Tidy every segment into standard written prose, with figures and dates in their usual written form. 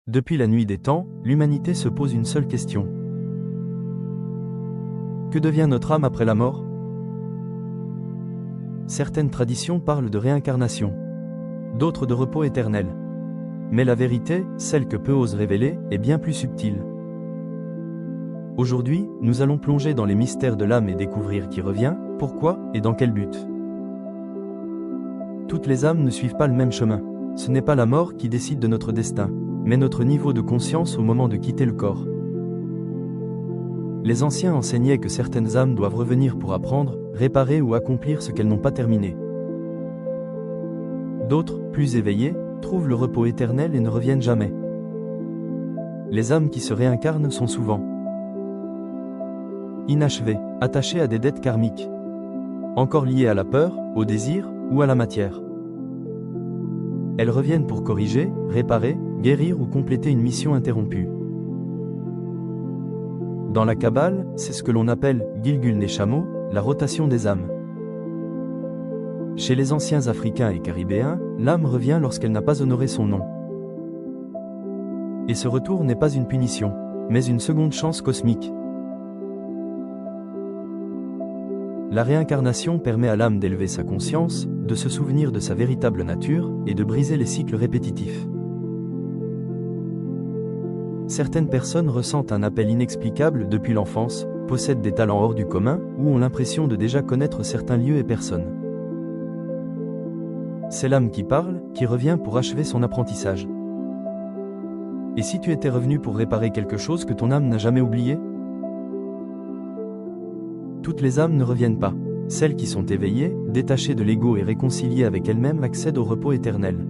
Depuis la nuit des temps, l'humanité se pose une seule question. Que devient notre âme après la mort? Certaines traditions parlent de réincarnation, d'autres de repos éternel. Mais la vérité, celle que peu osent révéler, est bien plus subtile. Aujourd'hui, nous allons plonger dans les mystères de l'âme et découvrir qui revient, pourquoi et dans quel but. Toutes les âmes ne suivent pas le même chemin. Ce n'est pas la mort qui décide de notre destin, mais notre niveau de conscience au moment de quitter le corps. Les anciens enseignaient que certaines âmes doivent revenir pour apprendre, réparer ou accomplir ce qu'elles n'ont pas terminé. D'autres, plus éveillés, trouvent le repos éternel et ne reviennent jamais. Les âmes qui se réincarnent sont souvent inachevées, attachées à des dettes karmiques, encore liées à la peur, au désir ou à la matière. Elles reviennent pour corriger, réparer, guérir ou compléter une mission interrompue. Dans la Kabbale, c'est ce que l'on appelle Gilgul Neshamo, la rotation des âmes. Chez les anciens Africains et Caribéens, l'âme revient lorsqu'elle n'a pas honoré son nom. Et ce retour n'est pas une punition, mais une seconde chance cosmique. La réincarnation permet à l'âme d'élever sa conscience, de se souvenir de sa véritable nature et de briser les cycles répétitifs. Certaines personnes ressentent un appel inexplicable depuis l'enfance, possèdent des talents hors du commun ou ont l'impression de déjà connaître certains lieux et personnes. C'est l'âme qui parle, qui revient pour achever son apprentissage. Et si tu étais revenu pour réparer quelque chose que ton âme n'a jamais oublié? Toutes les âmes ne reviennent pas. Celles qui sont éveillées, détachées de l'ego et réconciliées avec elles-mêmes accèdent au repos éternel.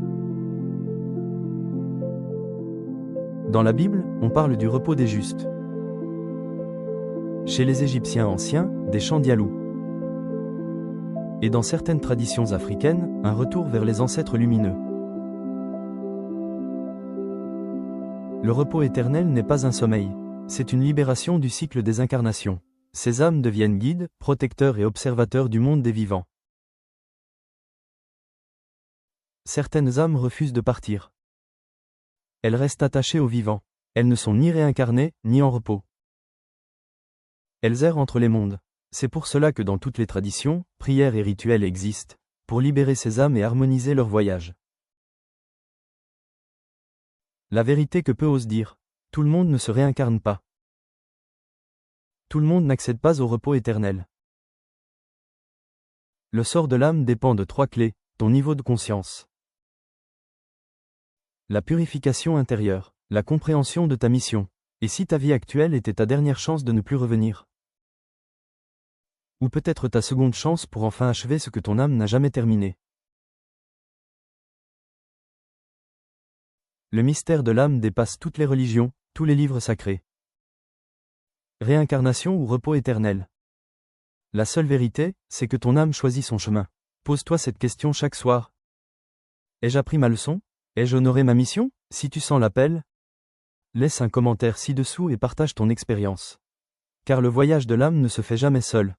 Dans la Bible, on parle du repos des justes. Chez les Égyptiens anciens, des chants d'Yalou. Et dans certaines traditions africaines, un retour vers les ancêtres lumineux. Le repos éternel n'est pas un sommeil, c'est une libération du cycle des incarnations. Ces âmes deviennent guides, protecteurs et observateurs du monde des vivants. Certaines âmes refusent de partir. Elles restent attachées aux vivants. Elles ne sont ni réincarnées, ni en repos. Elles errent entre les mondes. C'est pour cela que dans toutes les traditions, prières et rituels existent, pour libérer ces âmes et harmoniser leur voyage. La vérité que peu osent dire, tout le monde ne se réincarne pas. Tout le monde n'accède pas au repos éternel. Le sort de l'âme dépend de 3 clés, ton niveau de conscience, la purification intérieure, la compréhension de ta mission, et si ta vie actuelle était ta dernière chance de ne plus revenir. Ou peut-être ta seconde chance pour enfin achever ce que ton âme n'a jamais terminé. Le mystère de l'âme dépasse toutes les religions, tous les livres sacrés. Réincarnation ou repos éternel? La seule vérité, c'est que ton âme choisit son chemin. Pose-toi cette question chaque soir. Ai-je appris ma leçon? Ai-je honoré ma mission? Si tu sens l'appel, laisse un commentaire ci-dessous et partage ton expérience. Car le voyage de l'âme ne se fait jamais seul.